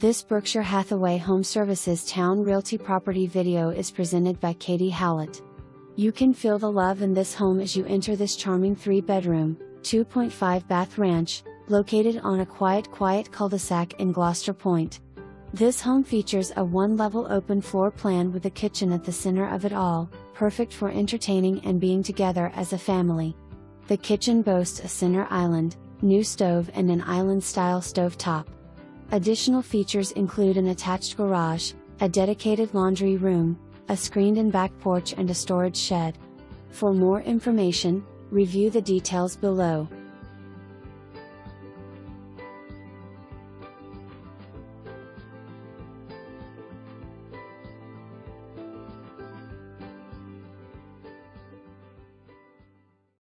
This Berkshire Hathaway HomeServices Towne Realty property video is presented by Katie Howlett. You can feel the love in this home as you enter this charming 3-bedroom, 2.5 bath ranch, located on a quiet cul-de-sac in Gloucester Point. This home features a 1-level open floor plan with a kitchen at the center of it all, perfect for entertaining and being together as a family. The kitchen boasts a center island, new stove and an island-style stovetop. Additional features include an attached garage, a dedicated laundry room, a screened-in back porch and a storage shed. For more information, review the details below.